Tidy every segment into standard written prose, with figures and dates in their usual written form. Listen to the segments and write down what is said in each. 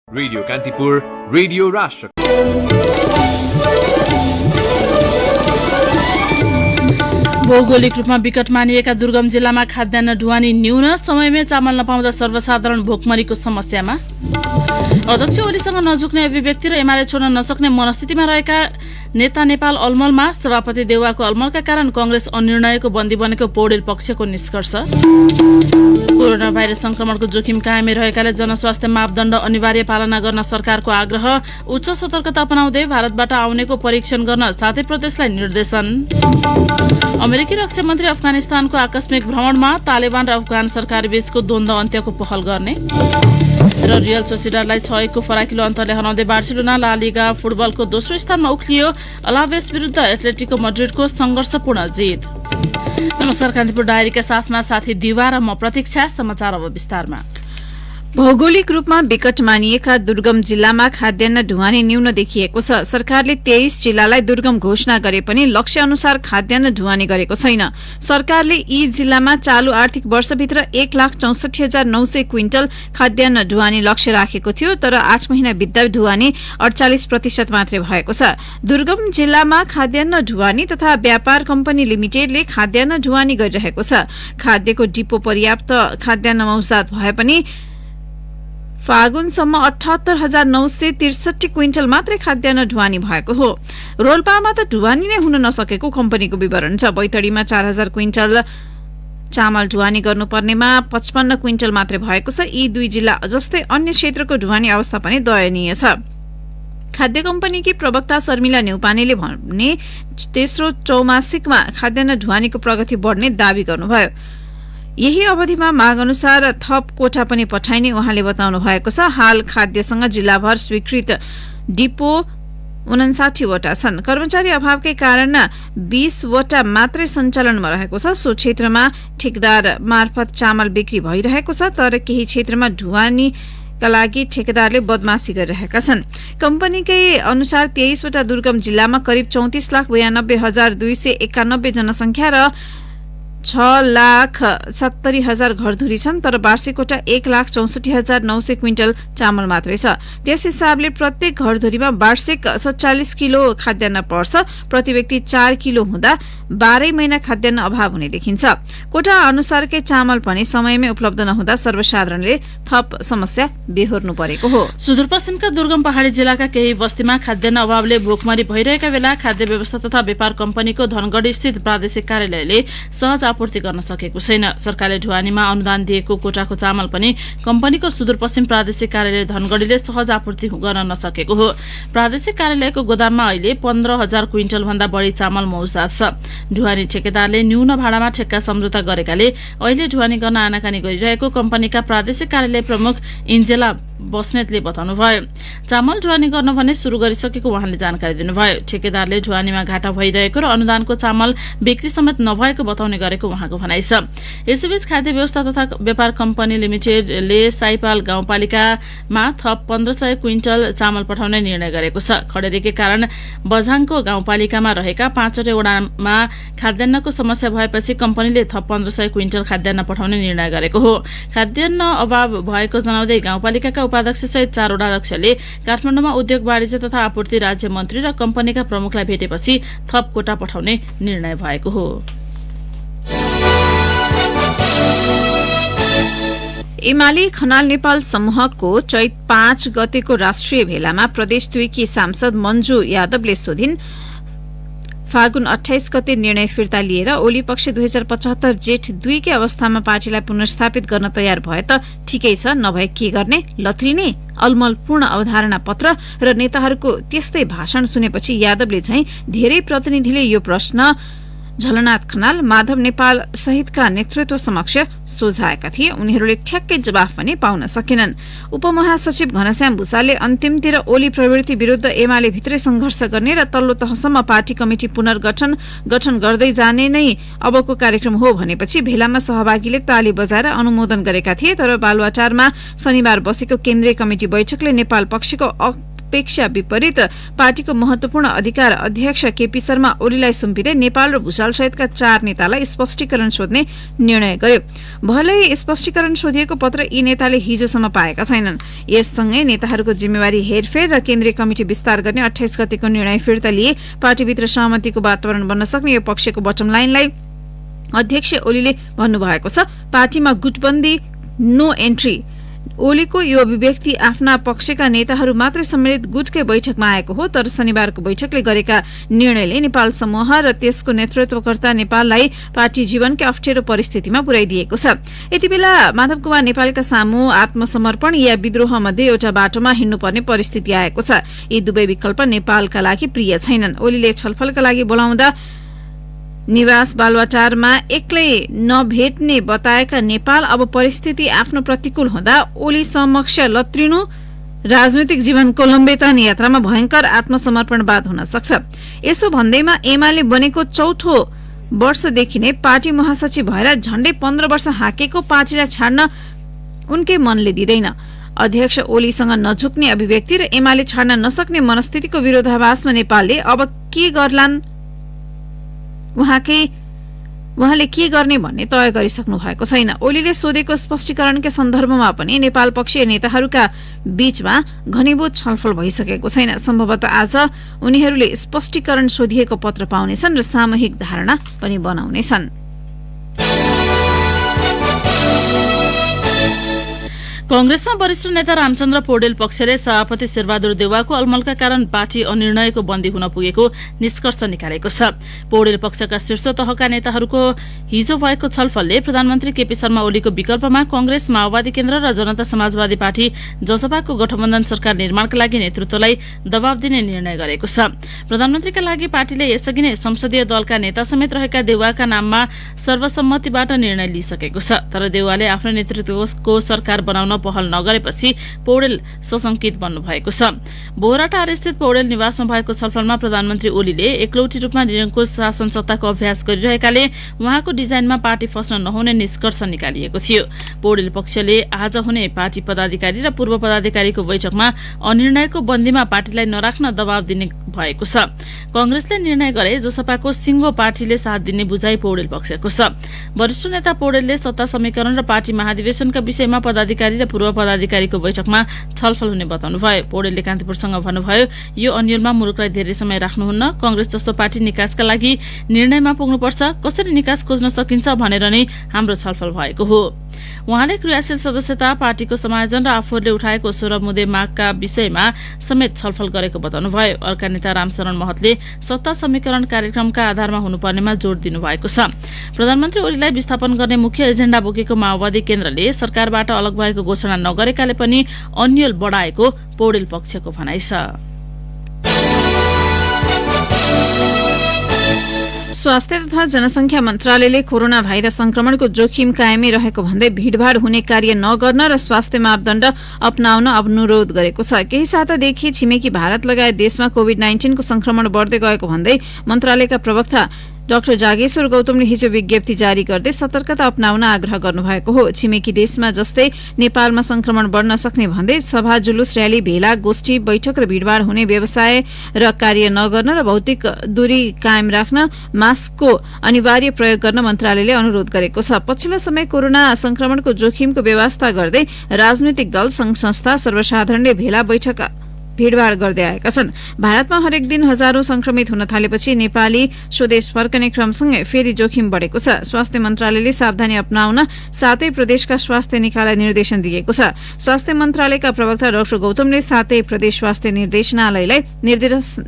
Radio Kantipur, radio राष्ट्र। भौगोलिक रूपमा विकट मानिएका दुर्गम जिल्लामा खाद्यान्न ढुवानी न्यून, समयमै चामल नपाउँदा सर्वसाधारण भोकमरीको समस्यामा। अध्यक्ष ओलीसँग नझुक्ने अभिव्यक्ति र एमाले छोड्न नसक्ने मनस्थितिमा रहेका नेता नेपाल अलमलमा। सभापति देउवाको अलमलका कारण कंग्रेस अनिर्णयको बन्दी बनेको पौडेल पक्षको निष्कर्ष। कोरोना भाइरस संक्रमणको जोखिम कायमै रहेकाले जनस्वास्थ्य मापदण्ड अनिवार्य पालना गर्न सरकारको आग्रह। उच्च सतर्कता अपनाउँदै भारतबाट आउनेको परीक्षण गर्न साथै प्रदेशलाई निर्देशन। अमेरिकी रक्षा मन्त्री अफगानिस्तानको आकस्मिक भ्रमणमा। तालिबान र अफगान सरकार बीचको द्वन्द्व अन्त्यको पहल गर्ने। र रियल सोसिडाडलाई 6-1 को फराकिलो अन्तरले हराउँदै बार्सिलोना ला लिगा फुटबलको दोस्रो स्थानमा उक्लियो। अलावेस विरुद्ध एथलेटिको मड्रिडको संघर्षपूर्ण जित। नमस्कार, कान्तिपुर डायरीका साथमा साथी दिवा र म प्रतीक्षा। समाचार अब विस्तारमा। भौगोलिक रूपमा विकट मानिएका दुर्गम जिल्लामा खाद्यान्न ढुवानी न्यून देखिएको छ। सरकारले 23 जिल्लालाई दुर्गम घोषणा गरे पनि लक्ष्य अनुसार खाद्यान्न ढुवानी गरेको छैन। सरकारले यी जिल्लामा चालू आर्थिक वर्षभित्र 1,64,900 क्विन्टल खाद्यान्न ढुवानी लक्ष्य राखेको थियो, तर 8 महिना बित्दा ढुवानी 48% मात्रै भएको छ। दुर्गम जिल्लामा खाद्यान्न ढुवानी तथा व्यापार कम्पनी लिमिटेडले खाद्यान्न ढुवानी गरिरहेको छ। खाद्यको डिपो पर्याप्त खाद्यान्न मौजात भए पनि फागुनसम्म 78,963 क्विन्टल मात्रै खाद्यान्न ढुवानी भएको हो। रोल्पामा त ढुवानी नै हुन नसकेको कम्पनीको विवरण छ। बैतडीमा 4,000 क्विन्टल चामल ढुवानी गर्नुपर्नेमा 55 क्विन्टल मात्रै भएको छ। यी दुई जिल्ला जस्तै अन्य क्षेत्रको ढुवानी अवस्था पनि दयनीय छ। खाद्य कम्पनीकी प्रवक्ता शर्मिला न्यौपानेले भने तेस्रो चौमासिकमा खाद्यान्न ढुवानीको प्रगति बढ्ने दावी गर्नुभयो। यही अवधिमा माग अनुसार थप कोठा पनि पठाइने उहाँले बताउनु भएको छ। हाल खाद्यसँग जिल्लाभर स्वीकृत डिपो 59 वटा छन्। कर्मचारी अभावकै कारण 20 वटा मात्रै सञ्चालनमा रहेको छ। सो क्षेत्रमा ठेकेदार मार्फत चामल बिक्री भइरहेको छ, तर केही क्षेत्रमा ढुवानी का लागि ठेकेदारले बदमाशी गरिरहेका छन्। कम्पनीकै अनुसार 23 वटा दुर्गम जिल्लामा करिब 34,92,291 जनसंख्या र 6,70,000 घरधुरी छन्, तर वार्षिक कोटा 1,64,900 क्विन्टल चामल मात्रै छ। त्यस हिसाबले प्रत्येक घरधुरीमा वार्षिक 47 किलो खाद्यान्न पर्छ। प्रति व्यक्ति 4 किलो हुँदा 12 महिना खाद्यान्न अभाव हुने देखिन्छ। कोटा अनुसारकै चामल पनि समयमै उपलब्ध नहुँदा सर्वसाधारणले थप समस्या बेहोर्नु परेको हो। सुदूरपश्चिमका दुर्गम पहाडी जिल्लाका केही बस्तीमा खाद्यान्न अभावले भोकमरी भइरहेका बेला खाद्य व्यवस्था तथा व्यापार कम्पनीको धनगढी स्थित प्रादेशिक कार्यालयले सहज आपूर्ति गर्न सकेको छैन। सरकारले ढुवानीमा अनुदान दिएको कोटाको चामल पनि कम्पनीको सुदूरपश्चिम प्रादेशिक कार्यालय धनगढीले सहज आपूर्ति गर्न नसकेको हो। प्रादेशिक कार्यालयको गोदाममा अहिले 15,000 क्विन्टल भन्दा बढी चामल मौजात छ। ढुवानी ठेकेदारले न्यून भाडामा ठेक्का सम्झौता गरेकाले अहिले ढुवानी गर्न आनाकानी गरिरहेको कम्पनीका प्रादेशिक कार्यालय प्रमुख इन्जेला बस्नेतले बताउनुभयो। चामल ढुवानी गर्न भने शुरू गरिसकेको उहाँले जानकारी दिनुभयो। ठेकेदारले ढुवानीमा घाटा भइरहेको र अनुदानको चामल बिक्री समेत नभएको बताउने गरेको उहाँको भनाइ छ। यसैबीच खाद्य व्यवस्था तथा व्यापार कम्पनी लिमिटेडले साइपाल गाउँपालिकामा थप 1,500 क्विन्टल चामल पठाउने निर्णय गरेको छ। खडेरीकै कारण बझाङको गाउँपालिकामा रहेका 5वटा वडामा खाद्यान्नको समस्या भएपछि कम्पनीले थप 1,500 क्विन्टल खाद्यान्न पठाउने निर्णय गरेको हो। खाद्यान्न अभाव भएको जनाउँदै गाउँपालिकाका उपाध्यक्ष सहित 4 वडाध्यक्षले काठमाडौँमा उद्योग वाणिज्य तथा आपूर्ति राज्य मन्त्री र कम्पनीका प्रमुखलाई भेटेपछि थप कोटा पठाउने निर्णय भएको हो। एमाले खनाल नेपाल समूहको चैत 5 गतेको राष्ट्रिय भेलामा प्रदेश 2 की सांसद मन्जु यादवले सोधिन्, फागुन 28 गते निर्णय फिर्ता लिएर ओली पक्ष 2075 जेठ 2 कै अवस्थामा पार्टीलाई पुनर्स्थापित गर्न तयार भए त ठिकै छ, नभए के गर्ने, लत्रिने? अलमल पूर्ण अवधारणा पत्र र नेताहरूको त्यस्तै भाषण सुनेपछि यादवले झैं धेरै प्रतिनिधिले यो प्रश्न झलनाथ खनाल, माधव नेपाल सहितका नेतृत्व समक्ष सोझाएका थिए। उनीहरूले ठ्याक्कै जवाफ पनि पाउन सकेनन्। उपमहासचिव घनश्याम भूषालले अन्तिमतिर ओली प्रवृत्ति विरुद्ध एमाले भित्रै संघर्ष गर्ने र तल्लो तहसम्म पार्टी कमिटी पुनर्गठन गर्दै जाने नै अबको कार्यक्रम हो भनेपछि भेलामा सहभागीले ताली बजाएर अनुमोदन गरेका थिए। तर बालुवाटारमा शनिबार बसेको केन्द्रीय कमिटी बैठकले नेपाल पक्षको अपेक्षा विपरीत पार्टीको महत्वपूर्ण अधिकार अध्यक्ष केपी शर्मा ओलीलाई सुम्पिँदै नेपाल र भुषाल सहितका 4 नेतालाई स्पष्टीकरण सोध्ने निर्णय गर्यो। भलै स्पष्टीकरण सोधिएको पत्र यी नेताले हिजोसम्म पाएका छैनन्। यससँगै नेताहरूको जिम्मेवारी हेरफेर र केन्द्रीय कमिटी विस्तार गर्ने 28 गतेको निर्णय फिर्ता लिए पार्टीभित्र सहमतिको वातावरण बन्न सक्ने यो पक्षको बटम लाइनलाई अध्यक्ष ओलीले भन्नुभएको छ। पार्टीमा गुटबन्दी नो एन्ट्री। ओलीको यो अभिव्यक्ति आफ्ना पक्षका नेताहरू मात्रै सम्मिलित गुटकै बैठकमा आएको हो, तर शनिबारको बैठकले गरेका निर्णयले नेपाल समूह र त्यसको नेतृत्वकर्ता नेपाललाई पार्टी जीवनकै अप्ठ्यारो परिस्थितिमा पुर्याइदिएको छ। यति बेला माधव कुमार नेपालका सामु आत्मसमर्पण या विद्रोह मध्ये एउटा बाटोमा हिँड्नुपर्ने परिस्थिति आएको छ। यी दुवै विकल्प नेपालका लागि प्रिय छैनन्। ओलीले छलफलका लागि बोलाउँदा निवास बालुवाटारमा एक्लै नभेट्ने बताएका नेपाल अब परिस्थिति आफ्नो प्रतिकूल हुँदा ओली समक्ष लत्रिनु राजनैतिक जीवनको लम्बेतान यात्रामा भयंकर आत्मसमर्पणवाद हुन सक्छ। यसो भन्दैमा एमाले बनेको 4थो वर्षदेखि नै पार्टी महासचिव भएर झण्डै 15 वर्ष हाकेको पार्टीलाई छाड्न उनकै मनले दिँदैन। अध्यक्ष ओलीसँग नझुक्ने अभिव्यक्ति र एमाले छाड्न नसक्ने मनस्थितिको विरोधाभासमा नेपालले अब के गर्लान्, उहाँले के गर्ने भन्ने तय गरिसक्नु भएको छैन। ओलीले सोधेको स्पष्टीकरणकै सन्दर्भमा पनि नेपाल पक्षीय नेताहरूका बीचमा घनीभूत छलफल भइसकेको छैन। सम्भवतः आज उनीहरूले स्पष्टीकरण सोधिएको पत्र पाउनेछन् र सामूहिक धारणा पनि बनाउनेछन्। कांग्रेसमा वरिष्ठ नेता रामचन्द्र पौडेल पक्षले सभापति शेरबहादुर देउवाको अलमलका कारण पार्टी अनिर्णयको बन्दी हुन पुगेको निष्कर्ष निकालेको छ। पौडेल पक्षका शीर्ष तहका नेताहरूको हिजो भएको छलफलले प्रधानमन्त्री केपी शर्मा ओलीको विकल्पमा कांग्रेस, माओवादी केन्द्र र जनता समाजवादी पार्टी जसपाको गठबन्धन सरकार निर्माणका लागि नेतृत्वलाई दबाव दिने निर्णय गरेको छ। प्रधानमन्त्रीका लागि पार्टीले यसअघि नै संसदीय दलका नेता समेत रहेका देउवाका नाममा सर्वसम्मतिबाट निर्णय लिइसकेको छ। तर देउवाले आफ्नो नेतृत्वको सरकार बनाउन पहल नगरेपछि पौडेल सशंकित बन्नु भएको छ। बोहराटार स्थित पौडेल निवासमा भएको छलफलमा प्रधानमन्त्री ओलीले एकलौटी रूपमा निरङ्कुश शासन सत्ताको अभ्यास गरिरहेकाले उहाँको डिजाइनमा पार्टी फस्न नहुने निष्कर्ष निकालिएको थियो। पौडेल पक्षले आज हुने पार्टी पदाधिकारी र पूर्व पदाधिकारीको बैठकमा अनिर्णयको बन्दीमा पार्टीलाई नराख्न दबाव दिने भएको छ। कांग्रेसले निर्णय गरे जसपाको सिंगो पार्टीले साथ दिने बुझाइ पौडेल पक्षको छ। वरिष्ठ नेता पौडेलले सत्ता समीकरण र पार्टी महाधिवेशनका विषयमा पदाधिकारी र पूर्व पदाधिकारीको बैठकमा छलफल हुने बताउनुभयो। पौडेलले कान्तिपुरसँग भन्नुभयो, यो अन्यलमा मुलुकलाई धेरै समय राख्नुहुन्न। कांग्रेस जस्तो पार्टी निकासका लागि निर्णयमा पुग्नुपर्छ। कसरी निकास खोज्न सकिन्छ भनेर नै हाम्रो छलफल भएको हो। उहाँले क्रियाशील सदस्यता, पार्टीको समायोजन र आफूहरूले उठाएको 16 मुद्दे मागका विषयमा समेत छलफल गरेको बताउनुभयो। अर्का नेता रामशरण महतले सत्ता समीकरण कार्यक्रमका आधारमा हुनुपर्नेमा जोड़ दिनुभएको छ। प्रधानमन्त्री ओलीलाई विस्थापन गर्ने मुख्य एजेण्डा बोकेको माओवादी केन्द्रले सरकारबाट अलग भएको घोषणा नगरेकाले पनि अन्यल बढाएको पौडेल पक्षको भनाइ छ। स्वास्थ्य तथा जनसंख्या मन्त्रालयले कोरोना भाइरस संक्रमणको जोखिम कायमै रहेको भन्दै भीड़भाड़ हुने कार्य नगर्न र स्वास्थ्य मापदण्ड अपनाउन अनुरोध गरेको छ। केही सातादेखि छिमेकी भारत लगायत देशमा कोभिड-19 को संक्रमण बढ्दै गएको भन्दै मन्त्रालयका प्रवक्ता डाक्टर जागेश्वर गौतमले हिजो विज्ञप्ति जारी गर्दै सतर्कता अपनाउन आग्रह गर्नुभएको हो। छिमेकी देशमा जस्तै नेपालमा संक्रमण बढ्न सक्ने भन्दै सभा, जुलुस, र्याली, भेला, गोष्ठी, बैठक र भीड़भाड़ हुने व्यवसाय र कार्य नगर्न र भौतिक दूरी कायम राख्न मास्कको अनिवार्य प्रयोग गर्न मन्त्रालयले अनुरोध गरेको छ। पछिल्लो समय कोरोना संक्रमणको जोखिमको व्यवस्था गर्दै राजनैतिक दल, संघ संस्था, सर्वसाधारणले भेला, बैठक, भीड़भाड़ गर्दै आएका छन्। भारतमा हरेक दिन हजारौं संक्रमित हुन थालेपछि नेपाली स्वदेश फर्कने क्रमसँगै फेरि जोखिम बढेको छ। स्वास्थ्य मन्त्रालयले सावधानी अपनाउन सातै प्रदेशका स्वास्थ्य निकायलाई निर्देशन दिएको छ। स्वास्थ्य मन्त्रालयका प्रवक्ता डाक्टर गौतमले सातै प्रदेश स्वास्थ्य निर्देशनालयलाई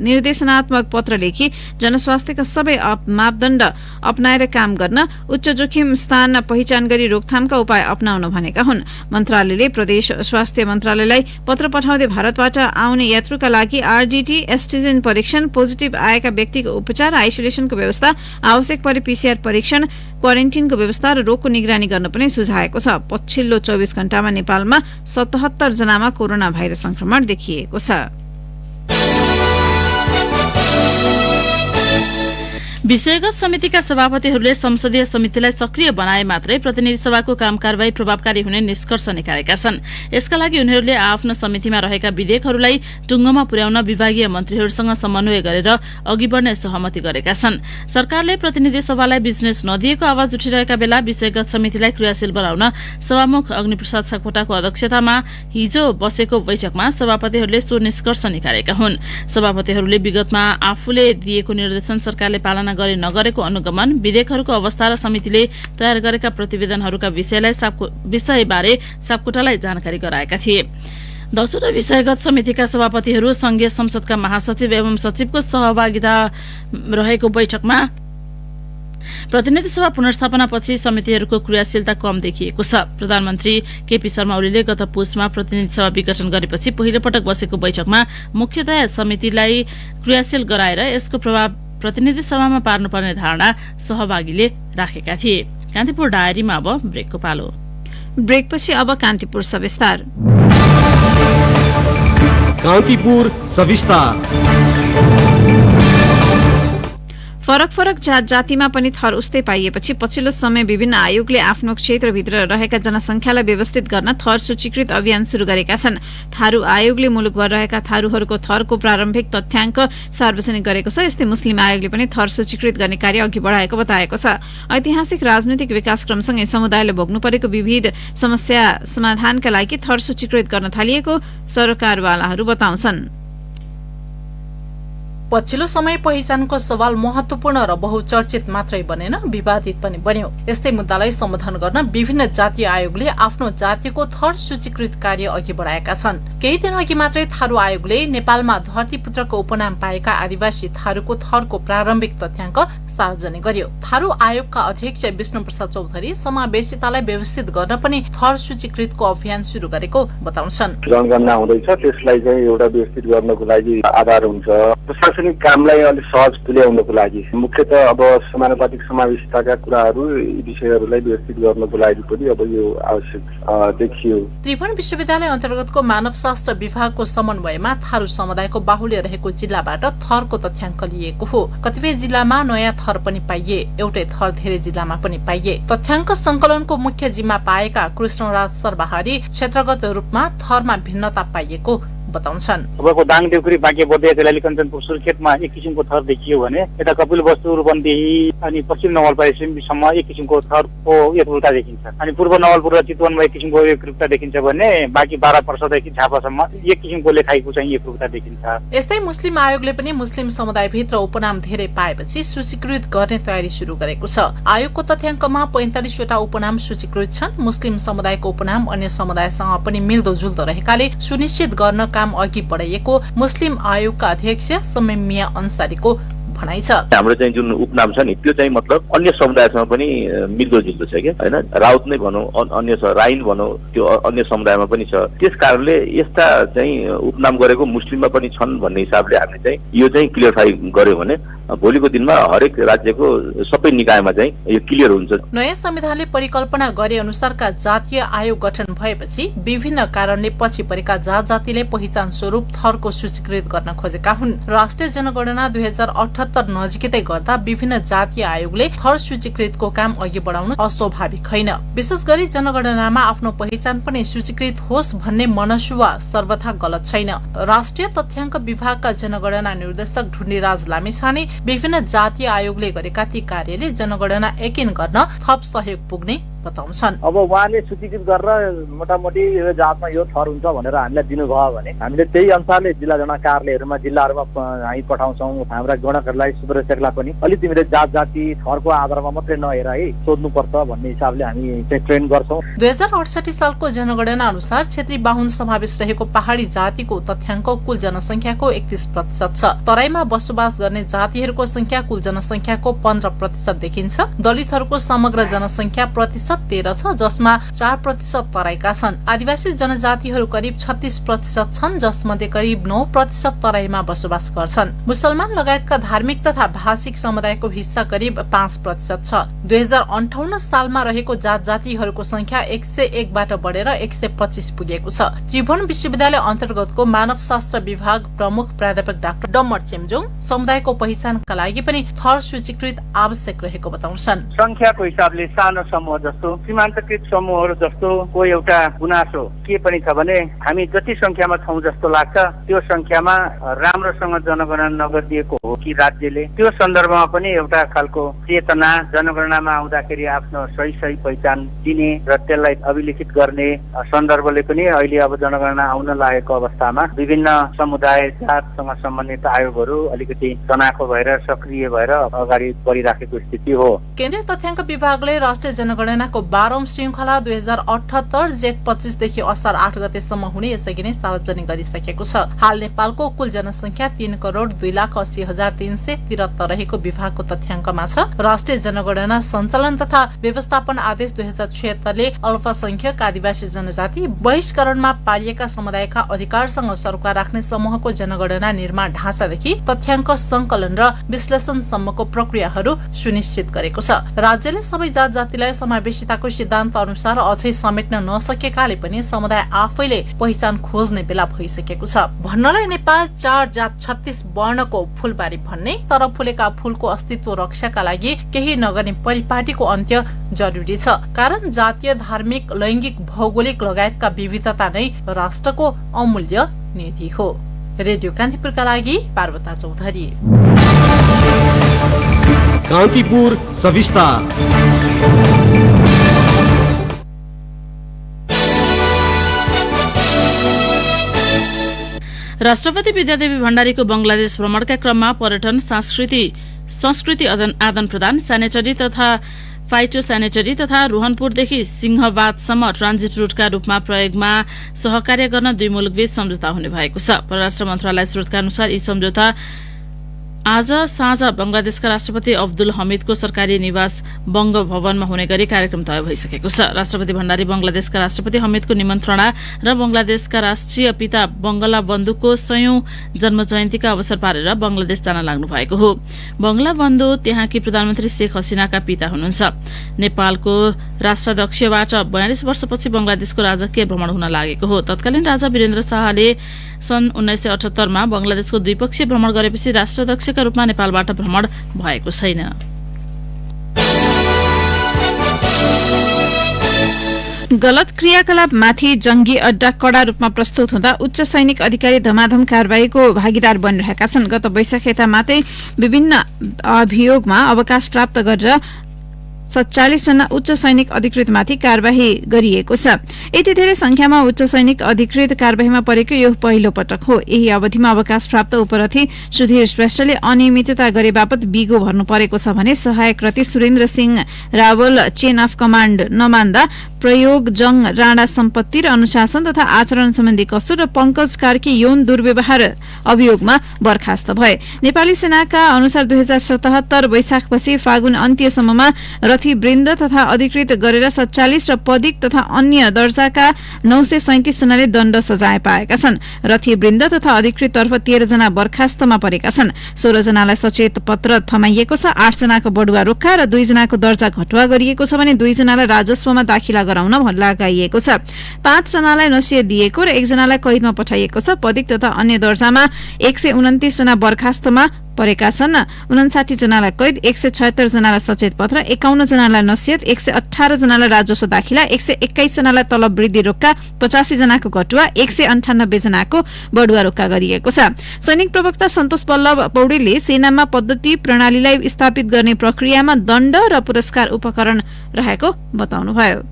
निर्देशनात्मक पत्र लेखी जनस्वास्थ्यका सबै मापदण्ड अपनाएर काम गर्न, उच्च जोखिम स्थान पहिचान गरी रोकथामका उपाय अपनाउन भनेका हुन्। मन्त्रालयले प्रदेश स्वास्थ्य मन्त्रालयलाई पत्र पठाउँदै भारतबाट आउने यात्रुका लागि आरडीटी, एस्टिजेन परीक्षण, पोजिटिभ आएका व्यक्तिको उपचार, आइसोलेसनको व्यवस्था, आवश्यक परे पीसीआर परीक्षण, क्वारेन्टिनको व्यवस्था र रोगको निगरानी गर्न पनि सुझाएको छ। पछिल्लो 24 घण्टामा नेपालमा 77 जनामा कोरोना भाइरस संक्रमण देखिएको छ। विषयगत समितिका सभापतिहरूले संसदीय समितिलाई सक्रिय बनाए मात्रै प्रतिनिधि सभाको काम कारवाही प्रभावकारी हुने निष्कर्ष निकालेका छन्। यसका लागि उनीहरूले आफ्नो समितिमा रहेका विधेयकहरूलाई टुङ्गोमा पुर्याउन विभागीय मन्त्रीहरूसँग समन्वय गरेर अघि बढ्ने सहमति गरेका छन्। सरकारले प्रतिनिधि सभालाई बिजनेस नदिएको आवाज उठिरहेका बेला विषयगत समितिलाई क्रियाशील बनाउन सभामुख अग्निप्रसाद सापकोटाको अध्यक्षतामा हिजो बसेको बैठकमा सभापतिहरूले सो निष्कर्ष निकालेका हुन्। सभापतिहरूले विगतमा आफूले दिएको निर्देशन सरकारले पालना गरे नगरेको अनुगमन, विधेयकहरूको अवस्था र समितिले तयार गरेका प्रतिवेदनहरूका विषयबारे सापकोटालाई जानकारी गराएका थिए। दोस्रो विषयगत समितिका सभापतिहरू संघीय संसदका महासचिव एवं सचिवको सहभागिता रहेको बैठकमा प्रतिनिधि सभा पुनर्स्थापनापछि समितिहरूको क्रियाशीलता कम देखिएको छ। प्रधानमन्त्री केपी शर्मा ओलीले गत पुसमा प्रतिनिधि सभा विघटन गरेपछि पहिलो पटक बसेको बैठकमा मुख्यतया समितिलाई क्रियाशील गराएर यसको प्रभाव प्रतिनिधि सभामा पार्नुपर्ने धारणा सहभागीले राखेका थिए। कान्तिपुर डायरीमा अब ब्रेकको पालो। ब्रेकपछि अब कान्तिपुर सविस्तार। कान्तिपुर सविस्तार। फरक फरक जात जातिमा पनि थर उस्तै पाइएपछि पछिल्लो समय विभिन्न आयोगले आफ्नो क्षेत्रभित्र रहेका जनसंख्यालाई व्यवस्थित गर्न थर सूचीकृत अभियान शुरू गरेका छन्। थारू आयोगले मुलुकभर रहेका थारूहरूको थरको प्रारम्भिक तथ्याङ्क सार्वजनिक गरेको छ। यस्तै मुस्लिम आयोगले पनि थर सूचीकृत गर्ने कार्य अघि बढाएको बताएको छ। ऐतिहासिक राजनैतिक विकासक्रमसँगै समुदायले भोग्नु परेको विविध समस्या समाधानका लागि थर सूचीकृत गर्न थालिएको सरकारवालाहरू बताउँछन्। पछिल्लो समय पहिचानको सवाल महत्वपूर्ण र बहुचर्चित मात्रै बनेन, विवादित पनि बन्यो। यस्तै मुद्दालाई समाधान गर्न विभिन्न जातीय आयोगले आफ्नो जातिको थर सूचीकृत कार्य अघि बढाएका छन्। केही दिन अघि मात्रै थारू आयोगले नेपालमा धरतीपुत्रको उपनाम पाएका आदिवासी थारूको थरको प्रारम्भिक तथ्याङ्क सार्वजनिक गर्यो। थारू आयोगका अध्यक्ष विष्णुप्रसाद चौधरी समावेशितालाई व्यवस्थित गर्न पनि थर सूचीकृतको अभियान शुरू गरेको बताउँछन्। जनगणना हुँदैछ, त्यसलाई चाहिँ एउटा व्यवस्थित गर्नको लागि आधार हुन्छ। प्रशासनिक कामलाई अलिक सहज तुल्याउनको लागि मुख्यतः अब समानुपातिक समावेशिताका कुराहरू, यी विषयहरूलाई व्यवस्थित गर्नको लागि पनि अब यो आवश्यक देखियो। त्रिभुवन विश्वविद्यालय अन्तर्गतको मानवशास्त्र विभागको समन्वयमा थारू समुदायको बाहुल्य रहेको जिल्लाबाट थरको तथ्याङ्क लिएको हो। कतिपय जिल्लामा नयाँ थर पनि पाइए, एउटै थर धेरै जिल्लामा पनि पाइए। तथ्याङ्क संकलनको मुख्य जिम्मा पाएका कृष्णराज सरबहारी क्षेत्रगत रूपमा थरमा भिन्नता पाइएको बताउँछन्। तपाईँको दाङ देउखुरी बाँके बोर्दे कैलाली कञ्चनपुर सुर्खेतमा एक किसिमको थर देखियो भने यता कपिलवस्तु रूपन्देही अनि पश्चिम नवलपरासीसम्म एक किसिमको थरको एकरूपता देखिन्छ। अनि पूर्व नवलपुर र चितवनमा एक किसिमको एकरूपता देखिन्छ भने बाँकी 12 वर्षदेखि झापासम्म एक किसिमको लेखाइको चाहिँ एकरूपता देखिन्छ। यस्तै मुस्लिम आयोगले पनि मुस्लिम समुदायभित्र उपनाम धेरै पाएपछि सूचीकृत गर्ने तयारी शुरू गरेको छ। आयोगको तथ्याङ्कमा 45 वटा उपनाम सूचीकृत छन्। मुस्लिम समुदायको उपनाम अन्य समुदायसँग पनि मिल्दोजुल्दो रहेकाले सुनिश्चित गर्न काम अघि बढाइएको मुस्लिम आयोगका अध्यक्ष समीम मिया अन्सारीको भनाइ छ। हाम्रो चाहिँ जुन उपनाम छ नि त्यो चाहिँ मतलब अन्य समुदायसँग पनि मिल्दोजुल्दो छ क्या, हैन? राउत नै भनौँ, अन्य राइन भनौँ, त्यो अन्य समुदायमा पनि छ। त्यस कारणले यस्ता चाहिँ उपनाम गरेको मुस्लिममा पनि छन् भन्ने हिसाबले हामीले चाहिँ यो चाहिँ क्लियरफाई गर्यो भने भोलिको दिनमा हरेक राज्यको सबै निकायमा चाहिँ यो क्लियर हुन्छ। नयाँ संविधानले परिकल्पना गरे अनुसारका जातीय आयोग गठन भएपछि विभिन्न कारणले पछि परेका जात जातिले पहिचान स्वरूप थरको सूचीकृत गर्न खोजेका हुन्। राष्ट्रिय जनगणना 2078 नजिकै गर्दा विभिन्न जातीय आयोगले थर सूचीकृतको काम अघि बढाउनु अस्वाभाविक होइन। विशेष गरी जनगणनामा आफ्नो पहिचान पनि सूचीकृत होस् भन्ने मनसुवा सर्वथा गलत छैन। राष्ट्रिय तथ्याङ्क विभागका जनगणना निर्देशक ढुण्डीराज लामिछाने विभिन्न जातीय आयोगले गरेका ती कार्यले जनगणना यकिन गर्न थप सहयोग पुग्ने बताउँछन्। अब उहाँले सूचीकृत गरेर मोटामोटी यो जातमा यो थर हुन्छ भनेर हामीलाई दिनुभयो भने हामीले त्यही अनुसारले जिल्ला जनगणना कार्यालयहरूमा जिल्लाहरूमा हामी पठाउँछौँ। हाम्रा गणकहरूलाई सुरक्षकलाई पनि अलि तिमीले जात जाति थरको आधारमा मात्रै नहेर है सोध्नुपर्छ भन्ने हिसाबले हामी चाहिँ ट्रेन गर्छौँ। 2068 सालको जनगणना अनुसार क्षेत्री बाहुन समावेश रहेको पहाडी जातिको तथ्याङ्क कुल जनसङ्ख्याको 31% छ। तराईमा बसोबास गर्ने जातिहरूको संख्या कुल जनसङ्ख्याको 15% देखिन्छ। दलितहरूको समग्र जनसङ्ख्या प्रतिशत 13 छ, जसमा 4% तराईका छन्। आदिवासी जनजातिहरू करिब 36% छन्, जसमध्ये करिब 9% तराईमा बसोबास गर्छन्। मुसलमान लगायतका धार्मिक तथा भाषिक समुदायको हिस्सा करिब 5% छ। 2058 सालमा रहेको जात जातिहरूको संख्या 101 बाट बढेर 125 पुगेको छ। त्रिभुवन विश्वविद्यालय अन्तर्गतको मानवशास्त्र विभाग प्रमुख प्राध्यापक डाक्टर डम्मर चेम्जोङ समुदायको पहिचानका लागि पनि थर सूचीकृत आवश्यक रहेको बताउँछन्। संख्याको हिसाबले सानो समूह जस्तो सीमान्तकृत समूहहरू जस्तो को एउटा गुनासो के पनि छ भने हामी जति संख्यामा छौं जस्तो लाग्छ, त्यो संख्यामा राम्रोसँग जनगणना नगरिदिएको हो कि राज्यले, त्यो सन्दर्भमा पनि एउटा खालको चेतना जनगणनामा आउँदाखेरि आफ्नो सही पहिचान दिने र त्यसलाई अभिलिखित गर्ने सन्दर्भले पनि अहिले अब जनगणना आउन लागेको अवस्थामा विभिन्न समुदाय जातसँग सम्बन्धित आयोगहरू अलिकति तनाखो भएर सक्रिय भएर अगाडि बढिराखेको स्थिति हो। केन्द्रीय तथ्याङ्क विभागले राष्ट्रिय जनगणनाको 12औं श्रृङ्खला 2078 जेठ 25 देखि असार 8 गतेसम्म हुने यसअघि नै सार्वजनिक गरिसकेको छ। हाल नेपालको कुल जनसंख्या 3,02,80,373 रहेको विभागको तथ्याङ्कमा छ। राष्ट्रिय जनगणना सञ्चालन तथा व्यवस्थापन आदेश 2076 ले अल्पसंख्यक आदिवासी जनजाति बहिष्करणमा पारिएका समुदायका अधिकारसँग सरोकार राख्ने समूहको जनगणना निर्माण ढाँचादेखि तथ्याङ्क संकलन र विश्लेषणसम्मको प्रक्रियाहरू सुनिश्चित गरेको छ। राज्यले सबै जात जातिलाई समावेशिताको सिद्धान्त अनुसार अझै समेट्न नसकेकाले पनि समुदाय आफैले पहिचान खोज्ने बेला भइसकेको छ। भन्नलाई नेपाल 4 जात 36 वर्णको फूलबारी भन्ने, तर फुलेका फूलको अस्तित्व रक्षाका लागि केही नगर्ने परिपाटीको अन्त्य जरुरी छ। कारण जातीय, धार्मिक, लैंगिक, भौगोलिक लगायतका विविधता नै राष्ट्रको अमूल्य निधि हो। रेडियो कान्तिपुरका लागि पार्वता चौधरी। कान्तिपुर सविस्तार। राष्ट्रपति विद्यादेवी भण्डारीको बंगलादेश भ्रमणका क्रममा पर्यटन, संस्कृति आदान प्रदान, सेनेटरी तथा फाइटोसेनेटरी तथा रोहनपुरदेखि सिंहवादसम्म ट्रान्जिट रूटका रूपमा प्रयोगमा सहकार्य गर्न दुई मुलुकबीच सम्झौता हुने भएको छ। परराष्ट्र मन्त्रालय स्रोतका अनुसार यी सम्झौता आज साँझ बंगलादेशका राष्ट्रपति अब्दुल हमिदको सरकारी निवास बंग भवनमा हुने गरी कार्यक्रम तय भइसकेको छ। राष्ट्रपति भण्डारी बंगलादेशका राष्ट्रपति हमिदको निमन्त्रणा र बंगलादेशका राष्ट्रिय पिता बंगला बन्धुको 100औं जन्म जयन्तीका अवसर पारेर बंगलादेश जान लाग्नु भएको हो। बंगला बन्धु त्यहाँकी प्रधानमन्त्री शेख हसिनाका पिता हुनुहुन्छ। नेपालको राष्ट्राध्यक्षबाट 42 वर्षपछि बंगलादेशको राजकीय भ्रमण हुन लागेको हो। तत्कालीन राजा वीरेन्द्र शाहले सन् 1978 मा बंगलादेशको द्विपक्षीय भ्रमण गरेपछि राष्ट्राध्यक्षका रूपमा नेपालबाट भ्रमण भएको छैन। गलत क्रियाकलापमाथि जंगी अड्डा कड़ा रूपमा प्रस्तुत हुँदा उच्च सैनिक अधिकारी धमाधम कार्यवाहीको भागीदार बनिरहेका छन्। गत वैशाख यता मात्रै विभिन्न अभियोगमा अवकाश प्राप्त गरेर 47 जना उच्च सैनिक अधिकृतमाथि कार्यवाही गरिएको छ। यति धेरै संख्यामा उच्च सैनिक अधिकृत कार्यवाहीमा परेको यो पहिलो पटक हो। यही अवधिमा अवकाश प्राप्त उपरथी सुधीर श्रेष्ठले अनियमितता गरे बापत बिगो भर्नु परेको छ भने सहायक रथी Surendra Singh Rawal chain of command नमान्दा प्रयोग जंग राणा सम्पत्ति र अनुशासन तथा आचरण सम्बन्धी कसुर र पंकज कार्की यौन दुर्व्यवहार अभियोगमा बर्खास्त भए। नेपाली सेनाका अनुसार 2077 वैशाखपछि फागुन अन्त्यसम्ममा रथी वृन्द तथा अधिकृत गरेर 47 र पदिक तथा अन्य दर्जाका 937 जनाले दण्ड सजाय पाएका छन्। रथी वृन्द तथा अधिकृत तर्फ 13 जना बर्खास्तमा परेका छन्। 16 जनालाई सचेत पत्र थमाइएको छ। 8 जनाको बढुवा रोक्का र 2 जनाको दर्जा घटुवा गरिएको छ भने 2 जनालाई राजस्वमा दाखिला गराउन लगाइएको छ। 5 जनालाई नसिए दिएको र 1 जनालाई कैदमा पठाइएको छ। पदिक तथा अन्य दर्जामा 129 जना बर्खास्तमा परेका छन्। 59 जनालाई कैद, 176 जनालाई सचेत पत्र, 51 जनालाई नसिहत, 118 जनालाई राजस्व दाखिला, 121 जनालाई तलब वृद्धि रोक्का, 85 जनाको घटुवा, 198 जनाको बढुवा रोक्का गरिएको छ। सैनिक प्रवक्ता सन्तोष बल्लभ पौडेलले सेनामा पद्धति प्रणालीलाई स्थापित गर्ने प्रक्रियामा दण्ड र पुरस्कार उपकरण रहेको बताउनुभयो।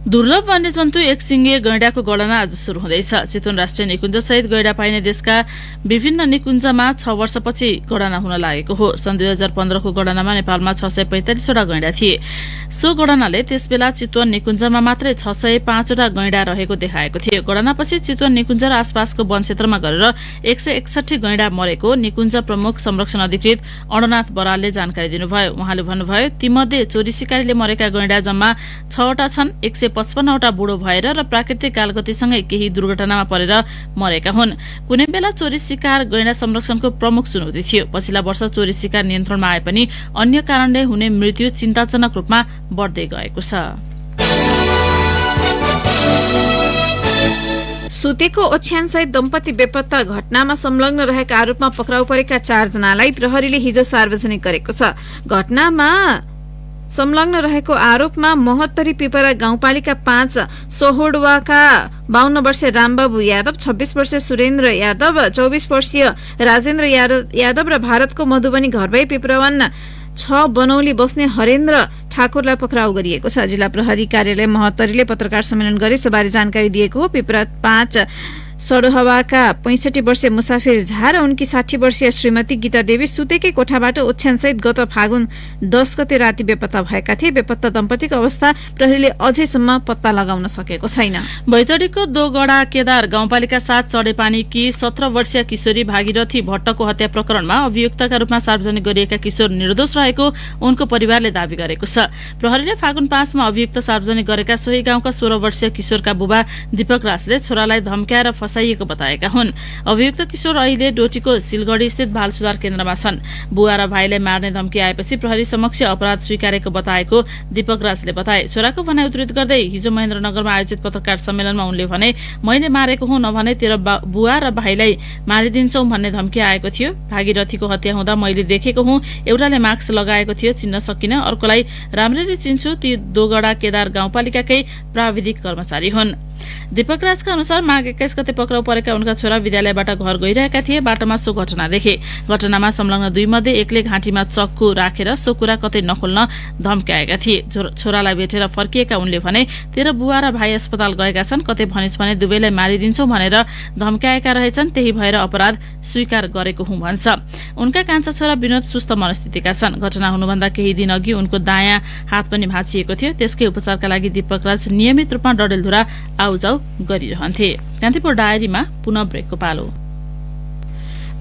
दुर्लभ वन्यजन्तु एक सिंगे गैंडाको गणना आज शुरू हुँदैछ। चितवन राष्ट्रिय निकुञ्ज सहित गैंडा पाइने देशका विभिन्न निकुञ्जमा 6 वर्षपछि गणना हुन लागेको हो। सन् 2015 को गणनामा नेपालमा 645 वटा गैंडा थिए। सो गणनाले त्यसबेला चितवन निकुञ्जमा मात्रै 605 वटा गैंडा रहेको देखाएको थियो। गणनापछि चितवन निकुञ्ज र आसपासको वन क्षेत्रमा गरेर 161 गैंडा मरेको निकुञ्ज प्रमुख संरक्षण अधिकृत अणनाथ बरालले जानकारी दिनुभयो। उहाँले भन्नुभयो, तीमध्ये चोरी सिकारीले मरेका गैंडा जम्मा 6 वटा छन्। 155 वटा बुढो भएर र प्राकृतिक कालगतिसँगै केही दुर्घटनामा परेर मरेका हुन्। कुनै बेला चोरी शिकार गैंडा संरक्षणको प्रमुख चुनौती थियो। पछिल्ला वर्ष चोरी शिकार नियन्त्रणमा आए पनि अन्य कारणले हुने मृत्यु चिन्ताजनक रूपमा बढ्दै गएको छ। सुतेको ओछ्यानसहित दम्पति बेपत्ता घटनामा संलग्न रहेका आरोपमा पक्राउ परेका 4 जनालाई प्रहरीले हिजो सार्वजनिक गरेको छ। घटनामा संलग्न रहेको आरोपमा महोत्तरी पिपरा गाउँपालिका 5 सोहोडवाका 52 वर्षीय रामबाबु यादव, 26 वर्षीय सुरेन्द्र यादव, 24 वर्षीय राजेन्द्र यादव र भारतको मधुबनी घरबाई पिपरवन 6 बनौली बस्ने हरेन्द्र ठाकुरलाई पक्राउ गरिएको छ। जिल्ला प्रहरी कार्यालय महोत्तरीले पत्रकार सम्मेलन गरी सोबारे जानकारी दिएको हो। पिपरा 5 सडोहवाका 65 वर्षीय मुसाफिर झा र उनकी 60 वर्षीय श्रीमती गीता देवी सुतेकै कोठाबाट ओछ्यानसहित गत फागुन 10 गते राति बेपत्ता भएका थिए। बेपत्ता दम्पतिको अवस्था प्रहरीले अझैसम्म पत्ता लगाउन सकेको छैन। बैतडीको दोगडा केदार गाउँपालिका 7 चढेपानीकी 17 वर्षीय किशोरी भागीरथी भट्टको हत्या प्रकरणमा अभियुक्तका रूपमा सार्वजनिक गरिएका किशोर निर्दोष रहेको उनको परिवारले दावी गरेको छ। प्रहरीले फागुन 5 मा अभियुक्त सार्वजनिक गरेका सोही गाउँका 16 वर्षीय किशोरका बुबा दीपक राजले छोरालाई धम्क्याएर फसाइएको बताएका हुन्। अभियुक्त किशोर अहिले डोटीको सिलगढी स्थित बाल सुधार केन्द्रमा छन्। बुवा र भाइलाई मार्ने धम्की आएपछि प्रहरी समक्ष अपराध स्वीकारेको बताएको दीपक राजले बताए। छोराको भनाइ उद्धृत गर्दै हिजो महेन्द्रनगरमा आयोजित पत्रकार सम्मेलनमा उनले भने, मैले मारेको हुँ नभने तेरो बुवा र भाइलाई मारिदिन्छौ भन्ने धम्की आएको थियो। भागीरथीको हत्या हुँदा मैले देखेको हुँ। एउटाले मास्क लगाएको थियो, चिन्न सकिन। अर्कोलाई राम्ररी चिन्छु। ती दोगडा केदार गाउँपालिकाकै प्राविधिक कर्मचारी हुन्। दीपक राजका अनुसार माघ 21 गते पक्राउ परेका उनका छोरा विद्यालयबाट घर गइरहेका थिए। बाटोमा सो घटना देखे। घटनामा संलग्न 2 मध्ये एकले घाँटीमा चक्कु राखेर सो कुरा कतै नखोल्न धम्क्याएका थिए। छोरालाई भेटेर फर्किएका उनले भने, तेरो बुवा र भाइ अस्पताल गएका छन्, कतै भनिस् भने दुवैलाई मारिदिन्छौ भनेर धम्क्याएका रहेछन्। त्यही भएर अपराध स्वीकार गरेको हुँ भन्छ। उनका कान्छा छोरा विनोद सुस्त मनस्थितिका छन्। घटना हुनुभन्दा केही दिन अघि उनको दायाँ हात पनि भाँचिएको थियो। त्यसकै उपचारका लागि दीपक राज नियमित रूपमा डडेलधुरा आउजाउ गरिरहन्थे। कान्तिपुर डायरीमा पुनः ब्रेकको पालो।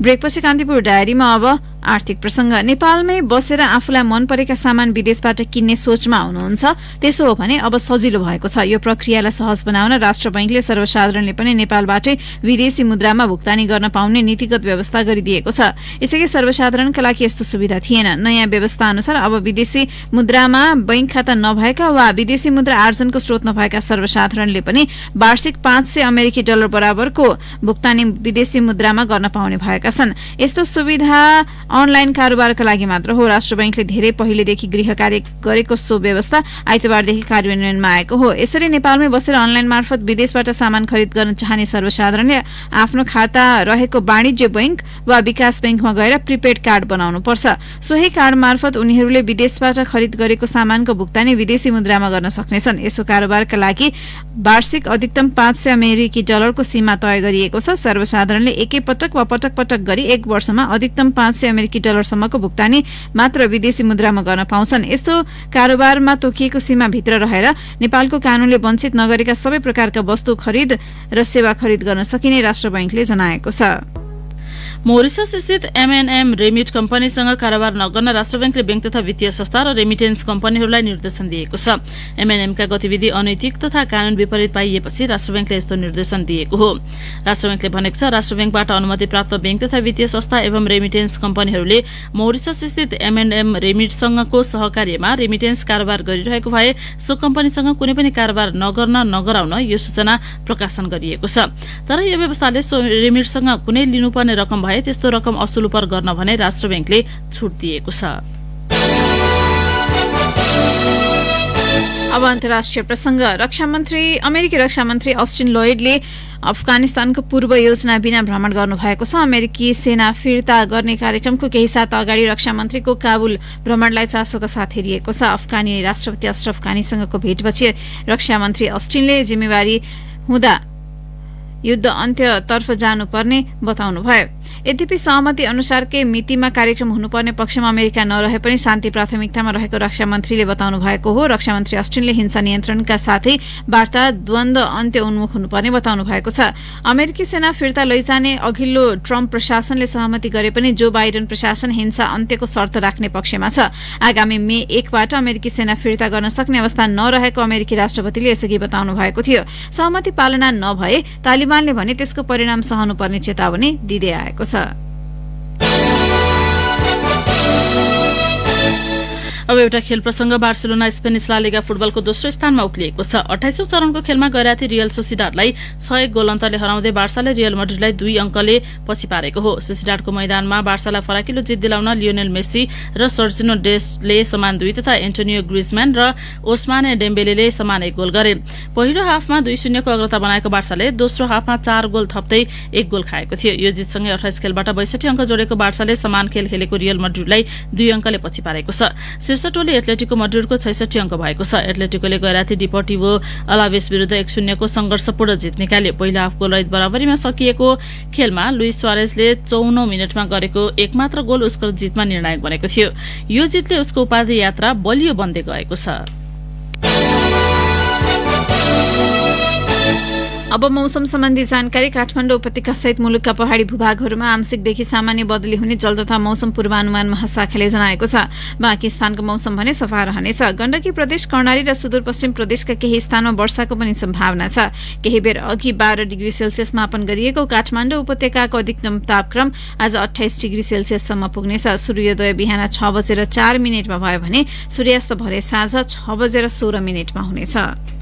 ब्रेकपछि कान्तिपुर डायरीमा अब आर्थिक प्रसंग। नेपालमै बसेर आफूलाई मन परेका सामान विदेशबाट किन्ने सोचमा हुनुहुन्छ, त्यसो हो भने अब सजिलो भएको छ। यो प्रक्रियालाई सहज बनाउन राष्ट्र बैंकले सर्वसाधारणले पनि नेपालबाटै विदेशी मुद्रामा भुक्तानी गर्न पाउने नीतिगत व्यवस्था गरिदिएको छ। यसैले सर्वसाधारणका लागि यस्तो सुविधा थिएन। नयाँ व्यवस्था अनुसार अब विदेशी मुद्रामा बैंक खाता नभएका वा विदेशी मुद्रा आर्जनको स्रोत नभएका सर्वसाधारणले पनि वार्षिक $500 बराबरको भुक्तानी विदेशी मुद्रामा गर्न पाउने भएका छन्। यस्तो सुविधा अनलाइन कारोबारका लागि मात्र हो। राष्ट्र बैंकले धेरै पहिलेदेखि गृह कार्य गरेको सो व्यवस्था आइतबारदेखि कार्यान्वयनमा आएको हो। यसरी नेपालमै बसेर अनलाइन मार्फत विदेशबाट सामान खरिद गर्न चाहने सर्वसाधारणले आफ्नो खाता रहेको वाणिज्य बैंक वा विकास बैंकमा गएर प्रिपेड कार्ड बनाउनु पर्छ। सोही कार्ड मार्फत उनीहरूले विदेशबाट खरिद गरेको सामानको भुक्तानी विदेशी मुद्रामा गर्न सक्नेछन्। यसो कारोबारका लागि वार्षिक अधिकतम $500 को सीमा तय गरिएको छ। सर्वसाधारणले एकै पटक वा पटक पटक गरी 1 वर्षमा अधिकतम $500 सम्मको भुक्तानी मात्र विदेशी मुद्रामा गर्न पाउँछन्। यस्तो कारोबारमा तोकिएको सीमा भित्र रहेर नेपालको कानूनले वञ्चित नगरेका सबै प्रकारका वस्तु खरिद र सेवा खरिद गर्न सकिने राष्ट्र बैंकले जनाएको छ। मोरिसस स्थित M&M रेमिट कम्पनीसँग कारोबार नगर्न राष्ट्र बैंकले बैंक तथा वित्तीय संस्था र रेमिटेन्स कम्पनीहरूलाई निर्देशन दिएको छ। M&M का गतिविधि अनैतिक तथा कानून विपरीत पाइएपछि राष्ट्र बैंकले यस्तो निर्देशन दिएको हो। राष्ट्र बैंकले भनेको छ, राष्ट्र बैंकबाट अनुमति प्राप्त बैंक तथा वित्तीय संस्था एवं रेमिटेन्स कम्पनीहरूले मोरिसस स्थित M&M रेमिटसँगको सहकार्यमा रेमिटेन्स कारोबार गरिरहेको भए सो कम्पनीसँग कुनै पनि कारोबार नगराउन यो सूचना प्रकाशन गरिएको छ। तर यो व्यवस्थाले सो रेमिटसँग कुनै लिनुपर्ने रकम भए त्यस्तो रकम असुल गर्न भने राष्ट्र बैंकले छुट दिएको छ। अब अन्तर्राष्ट्रिय प्रसंग अमेरिकी रक्षा मन्त्री अस्टिन लोयडले अफगानिस्तानको पूर्व योजना बिना भ्रमण गर्नुभएको छ। अमेरिकी सेना फिर्ता गर्ने कार्यक्रमको केही साथ अगाडि रक्षा मन्त्रीको काबुल भ्रमणलाई चासोका साथ हेरिएको छ। अफगानी राष्ट्रपति अशरफ गानीसँगको भेटपछि रक्षा मन्त्री अस्टिनले जिम्मेवारी हुँदा युद्ध अन्त्यतर्फ जानुपर्ने बताउनुभयो। यद्यपि सहमति अनुसारकै मितिमा कार्यक्रम हुनुपर्ने पक्षमा अमेरिका नरहे पनि शान्ति प्राथमिकतामा रहेको रक्षा मन्त्रीले बताउनु भएको हो। रक्षा मन्त्री अस्टिनले हिंसा नियन्त्रणका साथै वार्ता द्वन्द्व अन्त्य उन्मुख हुनुपर्ने बताउनु भएको छ। अमेरिकी सेना फिर्ता लैजाने अघिल्लो ट्रम्प प्रशासनले सहमति गरे पनि जो बाइडेन प्रशासन हिंसा अन्त्यको शर्त राख्ने पक्षमा छ। आगामी मे 1 बाट अमेरिकी सेना फिर्ता गर्न सक्ने अवस्था नरहेको अमेरिकी राष्ट्रपतिले यसअघि बताउनु भएको थियो। सहमति पालना नभए तालिबानले भने त्यसको परिणाम सहनुपर्ने चेतावनी दिँदै आएको छ। अब एउटा खेल प्रसंग बार्सिलोना स्पेनिस ला लिगा फुटबलको दोस्रो स्थानमा उक्लिएको छ। 28औं चरणको खेलमा गैराती रियल सोसिडाडलाई 6-1 गोल अन्तरले हराउँदै बार्साले रियल मड्रिडलाई 2 अङ्कले पछि पारेको हो। सोसिडाडको मैदानमा बार्सालाई फराकिलो जित दिलाउन लियोनेल मेसी र सर्जिनो डेस्टले समान 2 तथा एन्टोनियो ग्रिजम्यान र ओस्माने डेम्बेलेले समान 1 गोल गरे। पहिलो हाफमा 2-0 को अग्रता बनाएको बार्साले दोस्रो हाफमा 4 गोल थप्दै 1 गोल खाएको थियो। यो जितसँगै 28 खेलबाट 62 अङ्क जोडेको बार्साले समान खेल खेलेको रियल मड्रिडलाई 2 अङ्कले पछि पारेको छ। शीर्ष टोली एथलेटिको मड्रिडको 66 अङ्क भएको छ। एथलेटिकोले गैराती डिपोर्टिभो अलावेस विरुद्ध 1-0 को संघर्षपूर्ण जित निकाल्यो। पहिलो हाफ गोल रहित बराबरीमा सकिएको खेलमा लुइस सुआरेजले 54औं मिनेटमा गरेको एकमात्र गोल उसको जितमा निर्णायक बनेको थियो। यो जितले उसको उपाधि यात्रा बलियो बन्दै गएको छ। अब मौसम सम्बन्धी जानकारी। काठमाडौँ उपत्यका सहित मुलुकका पहाड़ी भूभागहरूमा आंशिकदेखि सामान्य बदली हुने जल तथा मौसम पूर्वानुमान महाशाखाले जनाएको छ। बाँकी स्थानको मौसम भने सफा रहनेछ। गण्डकी प्रदेश, कर्णाली र सुदूरपश्चिम प्रदेशका केही स्थानमा वर्षाको पनि सम्भावना छ। केही बेर अघि 12 डिग्री सेल्सियस मापन गरिएको काठमाडौँ उपत्यकाको अधिकतम तापक्रम आज 28 डिग्री सेल्सियससम्म पुग्नेछ। सूर्योदय बिहान 6:04 भयो भने सूर्यास्त भरे साँझ 6:16 हुनेछ।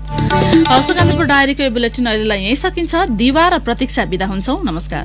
हवस् त कान्तिपुर डायरीको यो बुलेटिन अहिलेलाई यही सकिन्छ। दिवा र प्रतीक्षा बिदा हुन्छौं। नमस्कार।